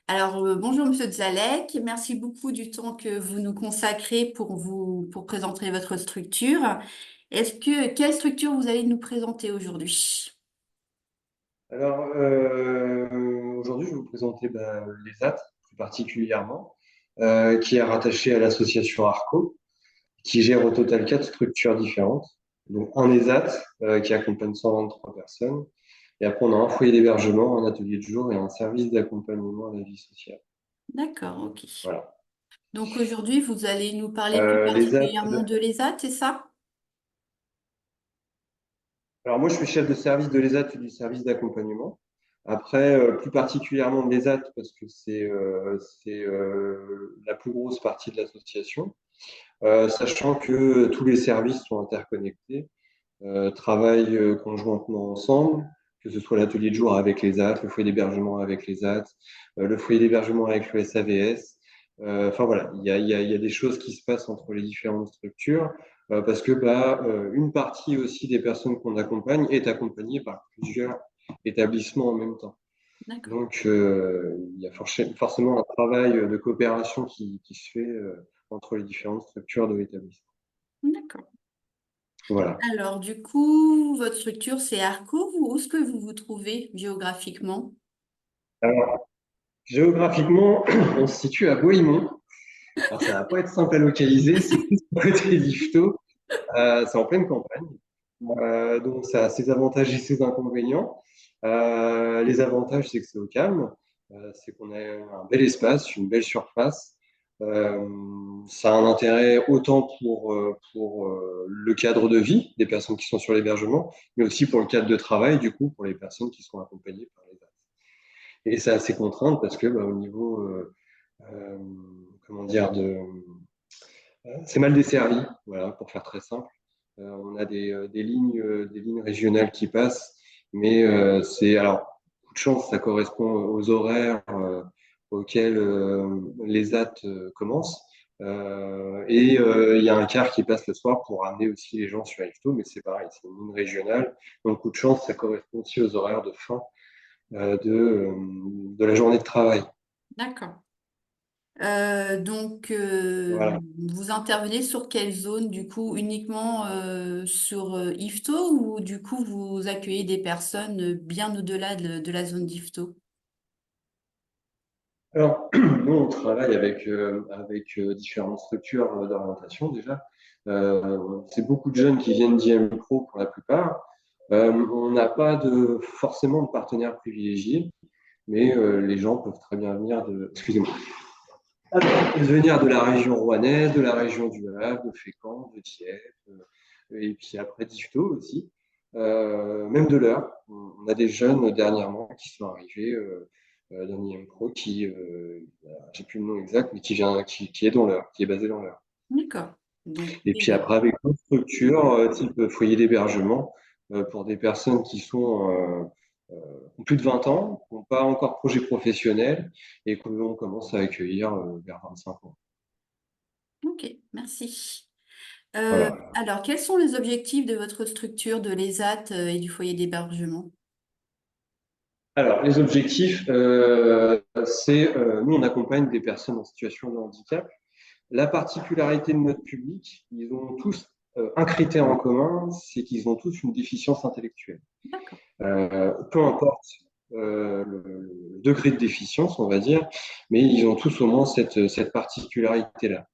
Alors, bonjour Monsieur Zalek, merci beaucoup du temps que vous nous consacrez pour présenter votre structure. Quelle structure vous allez nous présenter aujourd'hui? Alors, aujourd'hui, je vais vous présenter l'ESAT, plus particulièrement, qui est rattaché à l'association ARCO, qui gère au total quatre structures différentes. Donc, un ESAT qui accompagne 123 personnes, et après, on a un foyer d'hébergement, un atelier de jour et un service d'accompagnement à la vie sociale. D'accord, ok. Voilà. Donc aujourd'hui, vous allez nous parler plus L'ESAT, particulièrement de l'ESAT, c'est ça? alors moi, je suis chef de service de l'ESAT et du service d'accompagnement. Après, plus particulièrement de l'ESAT, parce que c'est la plus grosse partie de l'association. Sachant que tous les services sont interconnectés, travaillent conjointement ensemble, que ce soit l'atelier de jour avec les AT, le foyer d'hébergement avec les AT, le foyer d'hébergement avec le SAVS. Enfin voilà, il y a des choses qui se passent entre les différentes structures, parce que une partie aussi des personnes qu'on accompagne est accompagnée par plusieurs établissements en même temps. D'accord. Donc, il y a forcément un travail de coopération qui se fait entre les différentes structures de l'établissement. D'accord. Voilà. Alors, du coup, votre structure, c'est Arco. Où est-ce que vous vous trouvez géographiquement? Alors, géographiquement, on se situe à Boïmont. Alors, ça va pas être simple à localiser, c'est plus côté d'Yvetot. C'est en pleine campagne. Donc, ça a ses avantages et ses inconvénients. Les avantages, c'est que c'est au calme. C'est qu'on a un bel espace, une belle surface. Ça a un intérêt autant pour le cadre de vie des personnes qui sont sur l'hébergement, mais aussi pour le cadre de travail, du coup, pour les personnes qui sont accompagnées par les AS. Et ça a ses contraintes parce que au niveau, euh, comment dire, c'est mal desservi, voilà, pour faire très simple. On a des lignes régionales qui passent, mais alors, coup de chance, ça correspond aux horaires auxquels les AT commencent. Il y a un car qui passe le soir pour ramener aussi les gens sur Yvetot, mais c'est pareil, c'est une ligne régionale. Donc, coup de chance, ça correspond aussi aux horaires de fin de la journée de travail. D'accord. Voilà. Vous intervenez sur quelle zone, du coup, uniquement sur Yvetot ou du coup vous accueillez des personnes bien au-delà de la zone d'Yvetot? Alors, nous, on travaille avec différentes structures d'orientation déjà. C'est beaucoup de jeunes qui viennent d'IM Pro pour la plupart. On n'a pas forcément de partenaires privilégiés, mais les gens peuvent très bien excusez-moi, venir de la région rouennaise, de la région du Havre, de Fécamp, de Dieppe, et puis après d'Yvetot aussi, même de l'Eure. On a des jeunes dernièrement qui sont arrivés d'un IM Pro j'ai plus le nom exact, mais qui est dans l'Eure, qui est basé dans l'Eure. D'accord. Donc, Et puis après, avec d'autres structures, type foyer d'hébergement, pour des personnes qui ont plus de 20 ans, qui n'ont pas encore projet professionnel et que l'on commence à accueillir vers 25 ans. ok, merci. Voilà. Alors, quels sont les objectifs de votre structure de l'ESAT et du foyer d'hébergement? Alors, les objectifs, nous, on accompagne des personnes en situation de handicap. La particularité de notre public, ils ont tous un critère en commun, c'est qu'ils ont tous une déficience intellectuelle. D'accord. Peu importe le degré de déficience, on va dire, mais ils ont tous au moins cette particularité-là.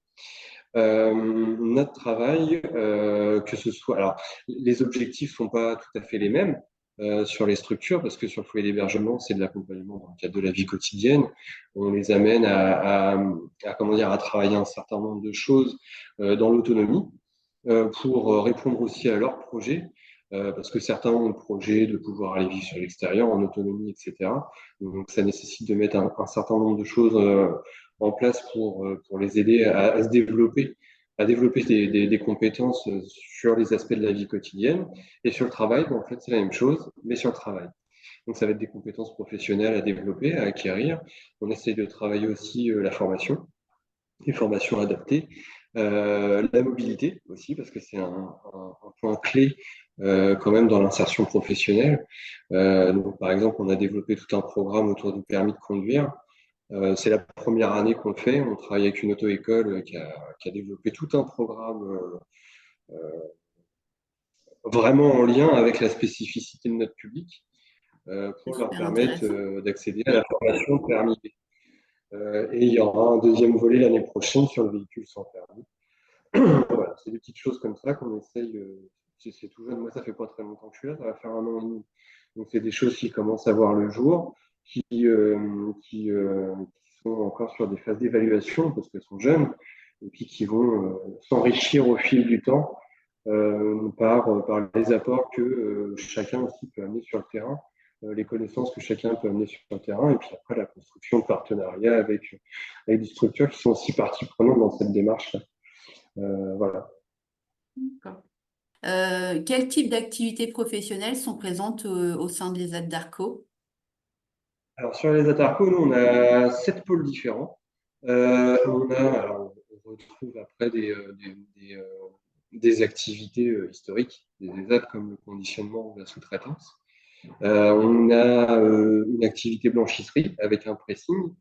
Notre travail, que ce soit, alors les objectifs sont pas tout à fait les mêmes sur les structures, parce que sur le foyer d'hébergement, c'est de l'accompagnement dans le cadre de la vie quotidienne. On les amène comment dire, à travailler un certain nombre de choses dans l'autonomie pour répondre aussi à leurs projets. Parce que certains ont le projet de pouvoir aller vivre sur l'extérieur en autonomie, etc. Donc, ça nécessite de mettre un certain nombre de choses en place pour les aider à développer des compétences sur les aspects de la vie quotidienne. Et sur le travail, en fait, c'est la même chose, mais sur le travail. Donc, ça va être des compétences professionnelles à développer, à acquérir. On essaie de travailler aussi la formation, les formations adaptées, la mobilité aussi, parce que c'est un point clé quand même dans l'insertion professionnelle. Donc, par exemple, on a développé tout un programme autour du permis de conduire C'est la première année qu'on le fait. On travaille avec une auto-école qui a développé tout un programme vraiment en lien avec la spécificité de notre public C'est pour leur super permettre intéressant. d'accéder à la formation permis. Et il y aura un deuxième volet l'année prochaine sur le véhicule sans permis. Voilà, c'est des petites choses comme ça qu'on essaye. C'est tout jeune. Moi, ça fait pas très longtemps que je suis là. Ça va faire 1 an et demi. Donc, c'est des choses qui commencent à voir le jour, qui sont encore sur des phases d'évaluation parce qu'elles sont jeunes, et puis qui vont s'enrichir au fil du temps par les apports que chacun aussi peut amener sur le terrain, les connaissances que chacun peut amener sur le terrain, et puis après la construction de partenariats avec des structures qui sont aussi partie prenante dans cette démarche-là. Voilà. D'accord. Quel type d'activités professionnelles sont présentes au sein des l'ESAT d'Arco? Alors sur les Atarco, nous, on a 7 pôles différents. On retrouve après des activités historiques, des ESAT comme le conditionnement ou la sous-traitance. On a une activité blanchisserie avec un pressing.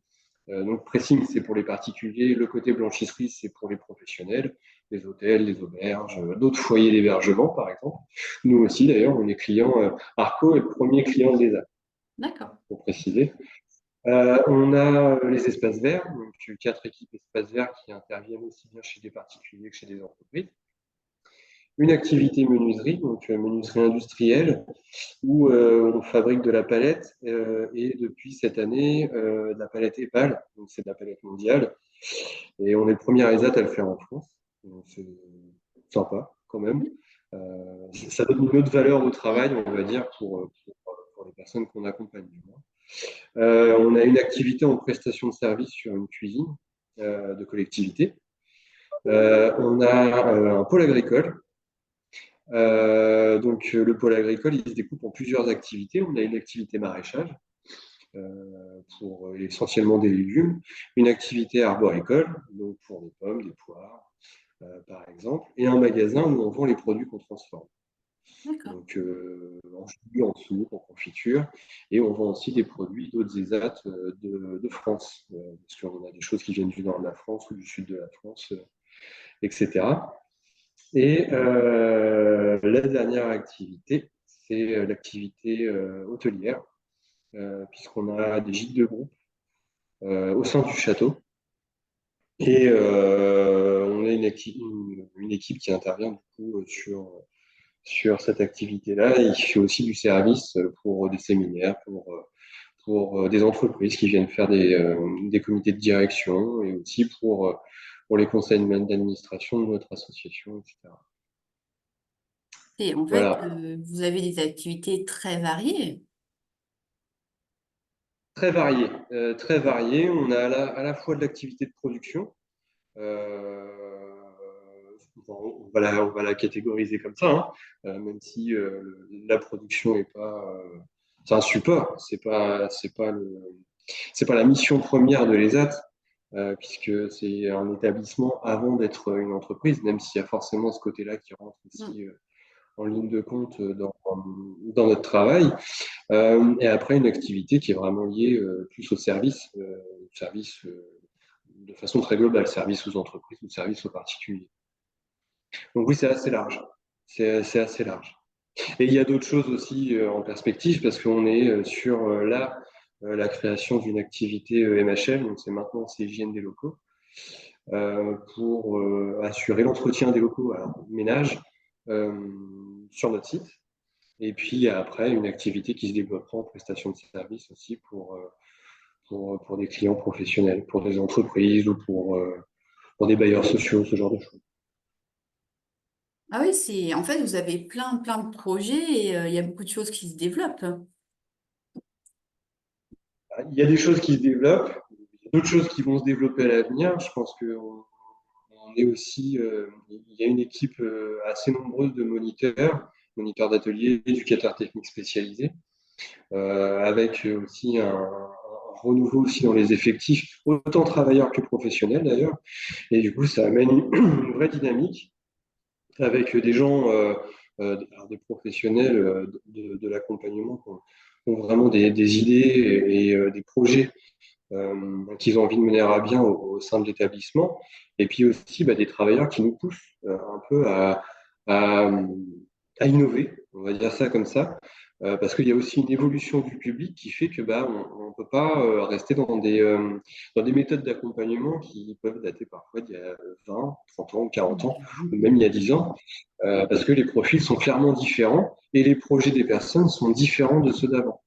Donc pressing, c'est pour les particuliers. Le côté blanchisserie, c'est pour les professionnels, les hôtels, les auberges, d'autres foyers d'hébergement, par exemple. Nous aussi, d'ailleurs, on est client. Arco est le premier client des ESAT, D'accord. pour préciser. On a les espaces verts, donc 4 équipes espaces verts qui interviennent aussi bien chez des particuliers que chez des entreprises. Une activité menuiserie, donc menuiserie industrielle, où on fabrique de la palette et depuis cette année, de la palette EPAL, donc c'est de la palette mondiale. Et on est le premier ESAT à le faire en France. Donc c'est sympa quand même. Ça donne une autre valeur au travail, on va dire, pour les personnes qu'on accompagne. On a une activité en prestation de service sur une cuisine de collectivité. On a un pôle agricole. Donc le pôle agricole, il se découpe en plusieurs activités. On a une activité maraîchage pour essentiellement des légumes, une activité arboricole, donc pour des pommes, des poires, par exemple, et un magasin où on vend les produits qu'on transforme. D'accord. Donc en jus, en soupe, en confiture, et on vend aussi des produits d'autres ESAT de France, parce qu'on a des choses qui viennent du nord de la France ou du sud de la France, etc. Et la dernière activité, c'est l'activité hôtelière, puisqu'on a des gîtes de groupe au sein du château. Et on a une équipe qui intervient du coup sur cette activité-là. Et il fait aussi du service pour des séminaires, pour des entreprises qui viennent faire des comités de direction et aussi pour les conseils d'administration de notre association, etc. Et en fait, Voilà, vous avez des activités très variées. très varié. Très varié. On a à la fois de l'activité de production. Euh, on va la catégoriser comme ça, hein, même si la production est pas. C'est un support, c'est pas la mission première de l'ESAT, puisque c'est un établissement avant d'être une entreprise, même s'il y a forcément ce côté-là qui rentre Mm. aussi en ligne de compte dans notre travail. Et après, une activité qui est vraiment liée plus au service de façon très globale, service aux entreprises ou service aux particuliers. Donc oui, c'est assez large. C'est assez large. Et il y a d'autres choses aussi en perspective parce qu'on est sur la création d'une activité MHL, donc c'est maintenant c'est hygiène des locaux, pour assurer l'entretien des locaux, alors ménage, euh, sur notre site. Et puis après, une activité qui se développera en prestation de service aussi pour des clients professionnels, pour des entreprises ou pour des bailleurs sociaux, ce genre de choses. Ah oui, en fait, vous avez plein de projets et il y a beaucoup de choses qui se développent. Il y a des choses qui se développent, il y a d'autres choses qui vont se développer à l'avenir. Je pense qu'on est aussi, il y a une équipe assez nombreuse de moniteurs d'ateliers, éducateurs techniques spécialisés, avec aussi un renouveau aussi dans les effectifs, autant travailleurs que professionnels d'ailleurs. Et du coup, ça amène une vraie dynamique avec des gens, alors des professionnels de l'accompagnement qui ont vraiment des idées et des projets qu'ils ont envie de mener à bien au sein de l'établissement. Et puis aussi des travailleurs qui nous poussent un peu à, à innover, on va dire ça comme ça, parce qu'il y a aussi une évolution du public qui fait que on ne peut pas rester dans des méthodes d'accompagnement qui peuvent dater parfois d'il y a 20, 30 ans, 40 ans, ou même il y a 10 ans, parce que les profils sont clairement différents et les projets des personnes sont différents de ceux d'avant.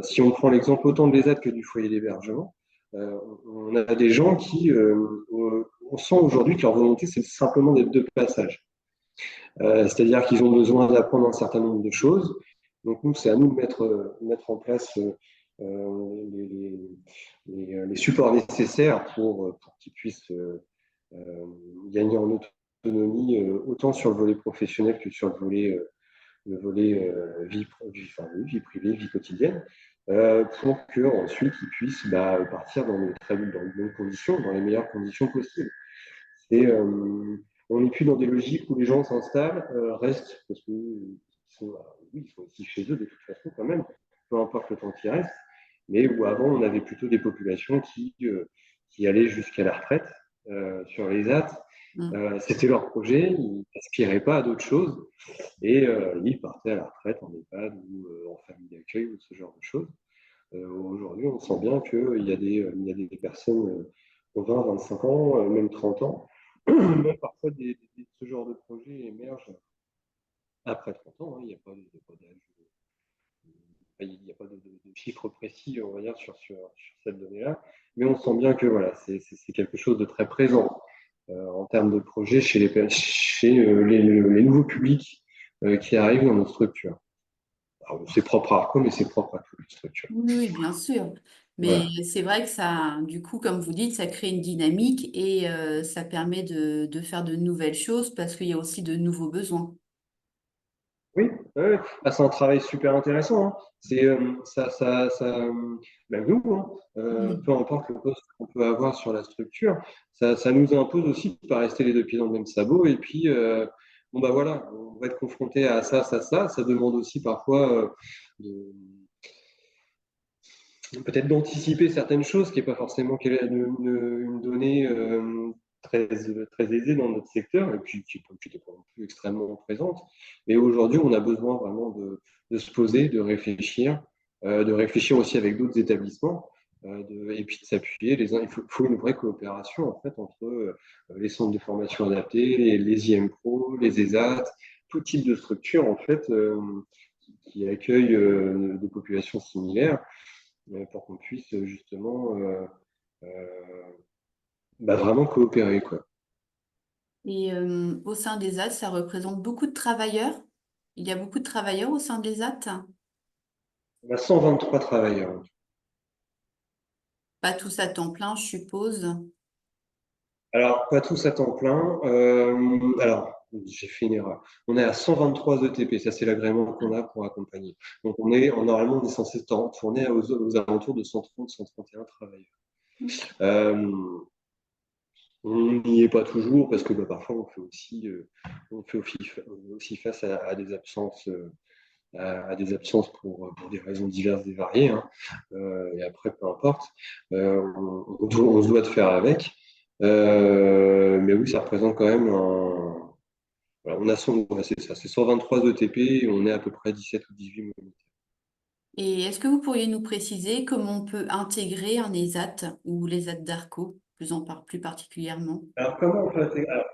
Si on prend l'exemple autant de l'ESAT que du foyer d'hébergement, on a des gens on sent aujourd'hui que leur volonté, c'est simplement d'être de passage. C'est-à-dire qu'ils ont besoin d'apprendre un certain nombre de choses. Donc nous, c'est à nous de mettre en place les supports nécessaires pour qu'ils puissent gagner en autonomie, autant sur le volet professionnel que sur le volet vie privée, vie quotidienne, pour qu'ensuite ils puissent partir dans de bonnes conditions, dans les meilleures conditions possibles. Et, on n'est plus dans des logiques où les gens s'installent, restent, parce que oui, ils sont aussi chez eux de toute façon quand même, peu importe le temps qu'ils restent, mais où avant on avait plutôt des populations qui allaient jusqu'à la retraite sur les AT. Mm. C'était leur projet, ils n'aspiraient pas à d'autres choses et ils partaient à la retraite en EHPAD ou en famille d'accueil ou ce genre de choses. Aujourd'hui, on sent bien qu'il y a des personnes de 20, 25 ans, même 30 ans, même parfois ce genre de projet émerge après 30 ans. Hein, il n'y a pas d'âge, il n'y a pas de chiffre précis, on va dire, sur cette donnée-là. Mais on sent bien que voilà, c'est quelque chose de très présent en termes de projet chez les nouveaux publics qui arrivent dans nos structures. C'est propre à Arco, mais c'est propre à toutes les structures. Oui, oui, bien sûr. Mais Voilà. c'est vrai que ça, du coup, comme vous dites, ça crée une dynamique et ça permet de faire de nouvelles choses parce qu'il y a aussi de nouveaux besoins. Oui, ouais, ouais. C'est un travail super intéressant. Hein. C'est même nous, hein, peu Mm. importe le poste qu'on peut avoir sur la structure, ça nous impose aussi de ne pas rester les deux pieds dans le même sabot. Et puis, bon voilà, on va être confronté à ça, ça, ça. Ça demande aussi parfois de- peut-être d'anticiper certaines choses, qui n'est pas forcément une donnée très aisée dans notre secteur, et puis qui n'est pas non plus extrêmement présente. Mais aujourd'hui, on a besoin vraiment de se poser, de réfléchir aussi avec d'autres établissements, et puis de s'appuyer. Il faut une vraie coopération en fait entre les centres de formation adaptés, les IMPRO, les ESAT, tout type de structure en fait qui accueillent des populations similaires pour qu'on puisse justement euh, vraiment coopérer, quoi. Et au sein des AT, ça représente beaucoup de travailleurs. Il y a beaucoup de travailleurs au sein des AT. On a 123 travailleurs. Pas tous à temps plein, je suppose. Alors, pas tous à temps plein. Alors, j'ai fait une erreur. On est à 123 ETP, ça c'est l'agrément qu'on a pour accompagner. Donc, normalement, on est censé tourner aux alentours de 130, 131 travailleurs. Euh, on n'y est pas toujours parce que parfois on fait aussi face à des absences à des absences pour des raisons diverses et variées. Hein. Et après, peu importe, on se doit de faire avec. Mais oui, ça représente quand même voilà, c'est ça, c'est 123 ETP et on est à peu près 17 ou 18 moniteurs. Et est-ce que vous pourriez nous préciser comment on peut intégrer un ESAT ou les AT d'ARCO, plus particulièrement? Alors, comment on peut Alors,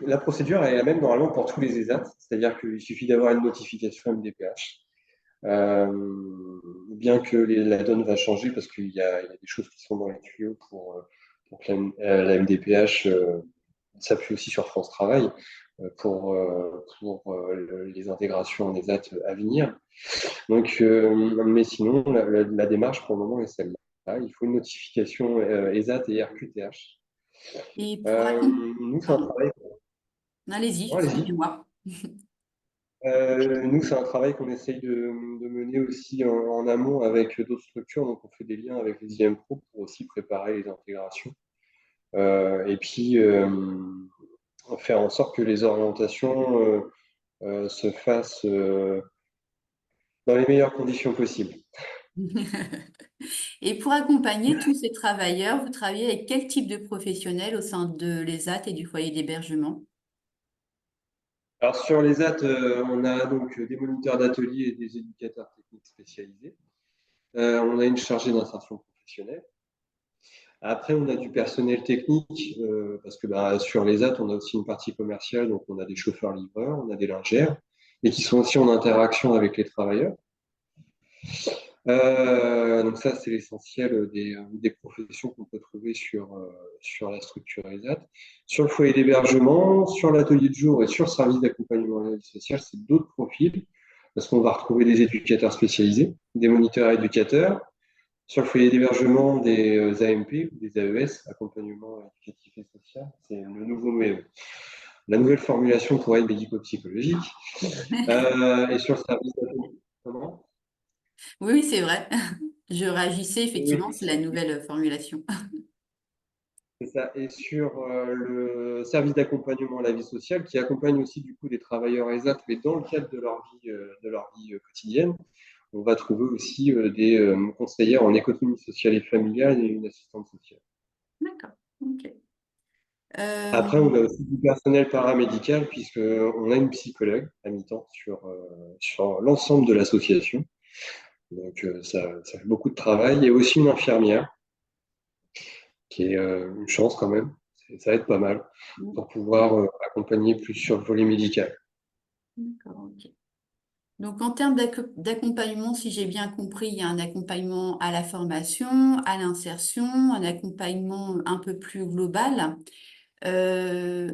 la procédure est la même normalement pour tous les ESAT, c'est-à-dire qu'il suffit d'avoir une notification MDPH. Bien que la donne va changer parce qu'il y a des choses qui sont dans les tuyaux pour que la MDPH s'appuie aussi sur France Travail pour les intégrations en ESAT à venir. Donc, mais sinon, la démarche pour le moment est celle-là. Il faut une notification ESAT et RQTH. Et Nous, c'est un Pardon, travail. allez-y, Oh, allez-y. excusez-moi. Nous, c'est un travail qu'on essaye de mener aussi en amont avec d'autres structures. Donc, on fait des liens avec les IMPRO pour aussi préparer les intégrations. Et puis, faire en sorte que les orientations se fassent dans les meilleures conditions possibles. Et pour accompagner tous ces travailleurs, vous travaillez avec quel type de professionnels au sein de l'ESAT et du foyer d'hébergement? Alors sur les AT, on a donc des moniteurs d'atelier et des éducateurs techniques spécialisés. On a une chargée d'insertion professionnelle. Après, on a du personnel technique, parce que sur les AT, on a aussi une partie commerciale, donc on a des chauffeurs-livreurs, on a des lingères, et qui sont aussi en interaction avec les travailleurs. Donc ça, c'est l'essentiel des professions qu'on peut trouver sur la structure ESAT. Sur le foyer d'hébergement, sur l'atelier de jour et sur le service d'accompagnement à la vie sociale, c'est d'autres profils, parce qu'on va retrouver des éducateurs spécialisés, des moniteurs éducateurs. Sur le foyer d'hébergement, des AMP, des AES, accompagnement éducatif et social. C'est la nouvelle formulation pour aide médico-psychologique. Et sur le service d'accompagnement, Oui, oui, c'est vrai. Je réagissais effectivement, oui, c'est la nouvelle formulation. c'est ça. Et sur le service d'accompagnement à la vie sociale, qui accompagne aussi du coup des travailleurs ESAT, mais dans le cadre de leur vie quotidienne, on va trouver aussi des conseillères en économie sociale et familiale et une assistante sociale. D'accord. Ok. Euh, Après, on a aussi du personnel paramédical, puisqu'on a une psychologue à mi-temps sur l'ensemble de l'association. Donc, ça fait beaucoup de travail. Il y a aussi une infirmière, qui est une chance quand même. Ça aide pas mal pour pouvoir accompagner plus sur le volet médical. d'accord, ok. Donc, en termes d'accompagnement, si j'ai bien compris, il y a un accompagnement à la formation, à l'insertion, un accompagnement un peu plus global. Euh,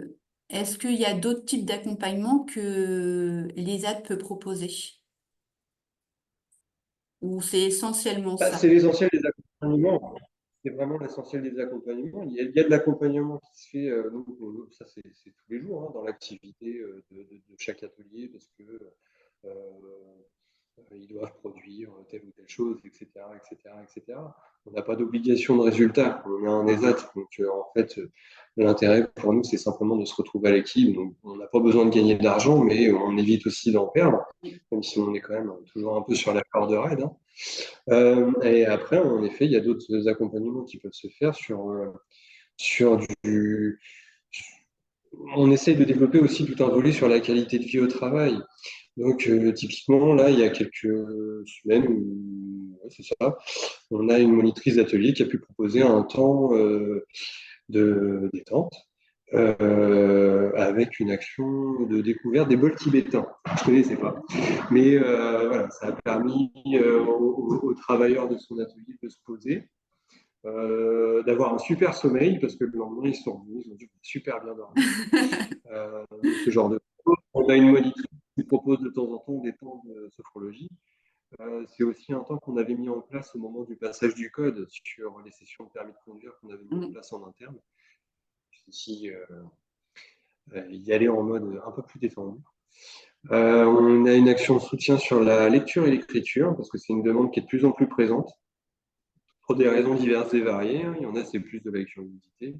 Est-ce qu'il y a d'autres types d'accompagnement que l'ESAT peut proposer? Ou c'est essentiellement ça? C'est l'essentiel des accompagnements. C'est vraiment l'essentiel des accompagnements. Il y a de l'accompagnement qui se fait, ça c'est tous les jours, hein, dans l'activité de chaque atelier, parce que euh, ils doivent produire telle ou telle chose, etc., etc., etc. On n'a pas d'obligation de résultat, on a un ESAT. Donc, en fait, l'intérêt pour nous, c'est simplement de se retrouver à l'équipe. Donc, on n'a pas besoin de gagner de l'argent, mais on évite aussi d'en perdre, même si on est quand même toujours un peu sur la corde raide, hein. Et après, en effet, il y a d'autres accompagnements qui peuvent se faire sur du. On essaye de développer aussi tout un volet sur la qualité de vie au travail. Donc, typiquement, là, il y a quelques semaines, ouais, c'est ça, on a une monitrice d'atelier qui a pu proposer un temps de détente avec une action de découverte des bols tibétains. Je ne connaissais pas. Mais voilà, ça a permis aux travailleurs de son atelier de se poser, d'avoir un super sommeil, parce que le lendemain, ils sont revenus, ils ont dû super bien dormir. Ce genre de choses. On a une monitrice qui propose de temps en temps des temps de sophrologie. C'est aussi un temps qu'on avait mis en place au moment du passage du code sur les sessions de permis de conduire qu'on avait mis en place en interne. Ici, y aller en mode un peu plus détendu. On a une action de soutien sur la lecture et l'écriture, parce que c'est une demande qui est de plus en plus présente, pour des raisons diverses et variées, hein. Il y en a, c'est plus de la curiosité.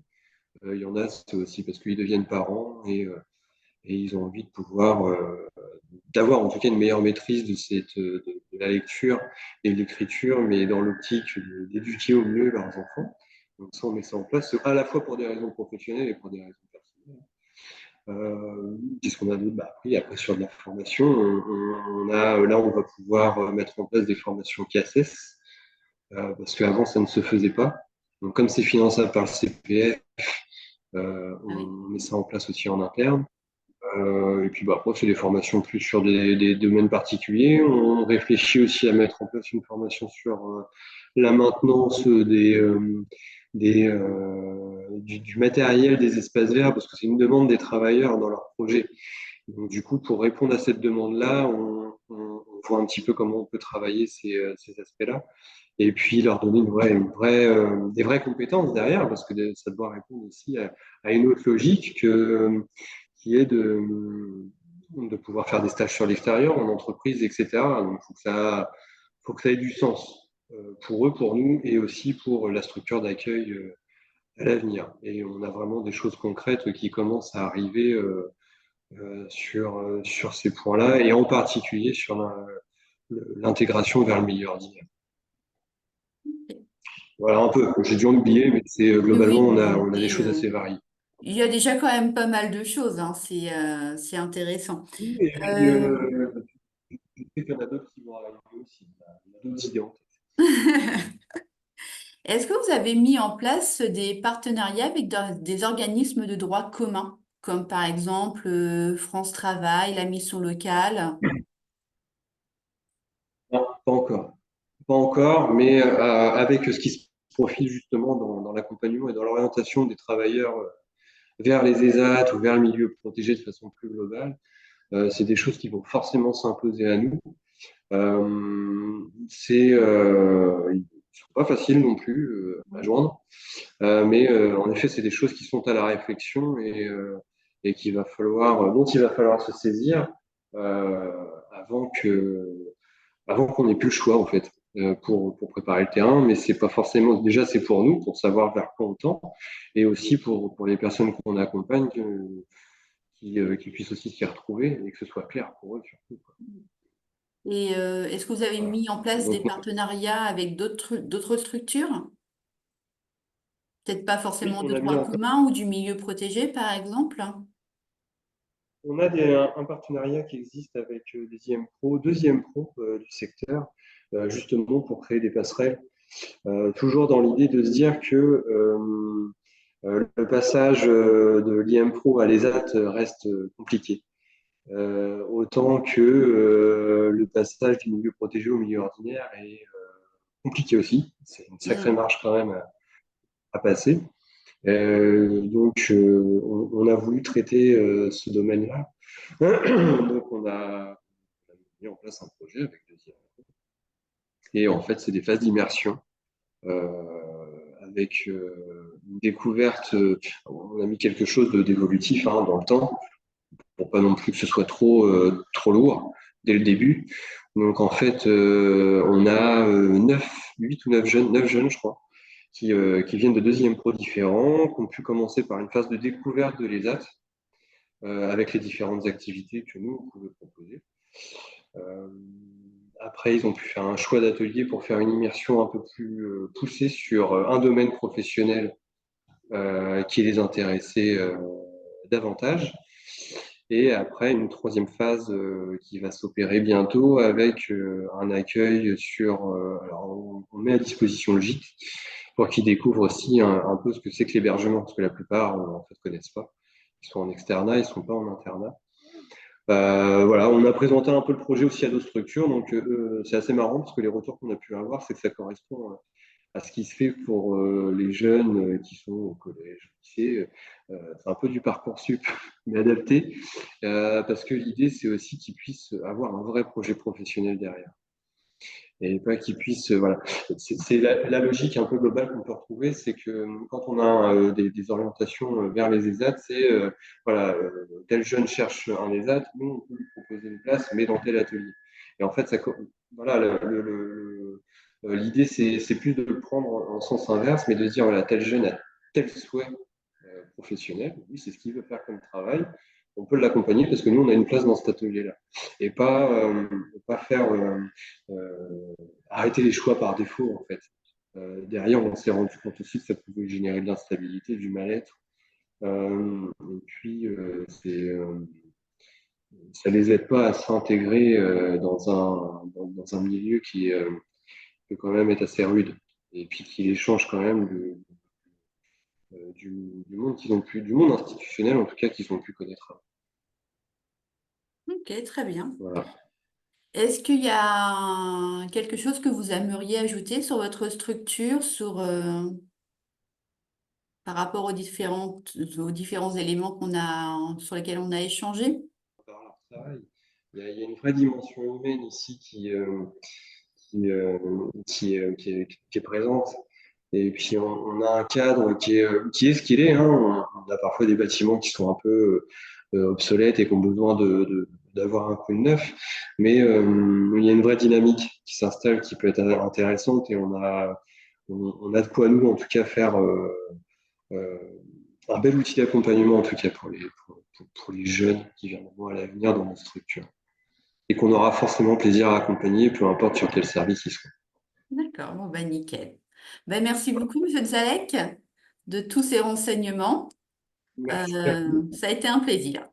Il y en a, c'est aussi parce qu'ils deviennent parents et ils ont envie de pouvoir d'avoir en tout cas une meilleure maîtrise de la lecture et de l'écriture, mais dans l'optique d'éduquer au mieux leurs enfants. Donc ça, on met ça en place à la fois pour des raisons professionnelles et pour des raisons personnelles. Qu'est-ce qu'on a d'autre? Après, sur de la formation, là, on va pouvoir mettre en place des formations CACES, parce qu'avant, ça ne se faisait pas. Donc, comme c'est financé par le CPF, Ah oui. on met ça en place aussi en interne. Et puis après, c'est des formations plus sur des domaines particuliers. On réfléchit aussi à mettre en place une formation sur la maintenance du matériel des espaces verts, parce que c'est une demande des travailleurs dans leur projet. Donc, du coup, pour répondre à cette demande-là, on voit un petit peu comment on peut travailler ces aspects-là. Et puis leur donner des vraies compétences derrière, parce que ça doit répondre aussi à une autre logique qui est de pouvoir faire des stages sur l'extérieur, en entreprise, etc. Donc, faut que ça ait du sens pour eux, pour nous, et aussi pour la structure d'accueil à l'avenir. Et on a vraiment des choses concrètes qui commencent à arriver sur ces points-là, et en particulier sur l'intégration vers le milieu ordinaire. Voilà, un peu. J'ai dû en oublier, mais c'est Oui, globalement, oui, bon, on a des mais, choses assez variées. il y a déjà quand même pas mal de choses, hein, c'est intéressant. Oui, et puis, Euh, je sais qu'il y en a d'autres qui vont arriver aussi. Il y a d'autres idées en tête. Est-ce que vous avez mis en place des partenariats avec des organismes de droit commun, comme par exemple France Travail, la mission locale? Non, pas encore. Pas encore, mais avec ce qui se profile justement dans l'accompagnement et dans l'orientation des travailleurs vers les ESAT ou vers le milieu protégé de façon plus globale, c'est des choses qui vont forcément s'imposer à nous. Ils ne sont pas faciles non plus à joindre, mais en effet, c'est des choses qui sont à la réflexion et dont il va falloir se saisir avant avant qu'on n'ait plus le choix en fait pour préparer le terrain. Mais c'est pas forcément déjà c'est pour nous pour savoir vers quoi on tend et aussi pour les personnes qu'on accompagne qui puissent aussi s'y retrouver et que ce soit clair pour eux surtout, quoi. Et est-ce que vous avez Voilà. mis en place des Donc partenariats avec d'autres structures? Peut-être pas oui, forcément on de a mis droit en commun ou du milieu protégé, par exemple? On a un partenariat qui existe avec des IM deuxième pro du secteur, justement pour créer des passerelles, toujours dans l'idée de se dire que le passage de l'IM Pro à l'ESAT reste compliqué. Autant que le passage du milieu protégé au milieu ordinaire est compliqué aussi. C'est une sacrée Mm. marche quand même à passer. On a voulu traiter ce domaine-là. Donc, on a mis en place un projet avec deux IA. Et en fait, c'est des phases d'immersion avec une découverte. On a mis quelque chose d'évolutif dans le temps pour pas non plus que ce soit trop lourd dès le début. Donc, en fait, on a 8 ou 9 jeunes, je crois, qui viennent de deuxième pro différents, qui ont pu commencer par une phase de découverte de l'ESAT avec les différentes activités que nous, on pouvait proposer. Euh, Après, ils ont pu faire un choix d'atelier pour faire une immersion un peu plus poussée sur un domaine professionnel qui les intéressait davantage. Et après, une troisième phase qui va s'opérer bientôt avec un accueil alors on met à disposition le gîte pour qu'ils découvrent aussi un peu ce que c'est que l'hébergement, parce que la plupart en fait connaissent pas. Ils sont en externat, ils sont pas en internat. Voilà, on a présenté un peu le projet aussi à d'autres structures, donc c'est assez marrant parce que les retours qu'on a pu avoir, c'est que ça correspond à ce qui se fait pour les jeunes qui sont au collège, au lycée. C'est un peu du Parcoursup, mais adapté, parce que l'idée, c'est aussi qu'ils puissent avoir un vrai projet professionnel derrière. Et pas qu'ils puissent, voilà. C'est la logique un peu globale qu'on peut retrouver, c'est que quand on a des orientations vers les ESAT, c'est voilà, tel jeune cherche un ESAT, nous on peut lui proposer une place, mais dans tel atelier. Et en fait, voilà, l'idée c'est plus de le prendre en sens inverse, mais de se dire voilà, tel jeune a tel souhait professionnel, lui c'est ce qu'il veut faire comme travail, on peut l'accompagner parce que nous on a une place dans cet atelier-là. Et pas faire arrêter les choix par défaut, en fait. Derrière, on s'est rendu compte aussi que ça pouvait générer de l'instabilité, du mal-être. Et puis, ça les aide pas à s'intégrer dans un milieu qui peut quand même être assez rude. Et puis qui les change quand même du monde du monde institutionnel en tout cas qu'ils ont pu connaître. Ok, très bien. Voilà. Est-ce qu'il y a quelque chose que vous aimeriez ajouter sur votre structure, par rapport aux différents éléments sur lesquels on a échangé? Par leur travail, il y a une vraie dimension humaine ici qui est présente. Et puis on a un cadre qui est ce qu'il est, hein. On a parfois des bâtiments qui sont un peu obsolètes et qui ont besoin d'avoir un coup de neuf. Mais il y a une vraie dynamique qui s'installe, qui peut être intéressante et on a de quoi nous, en tout cas, faire euh, un bel outil d'accompagnement, en tout cas, pour les jeunes qui viendront à l'avenir dans notre structure. Et qu'on aura forcément plaisir à accompagner, peu importe sur quel service ils sont. D'accord, bon bah nickel. Ben, merci beaucoup, Monsieur Zalek, de tous ces renseignements. Merci à vous. Ça a été un plaisir.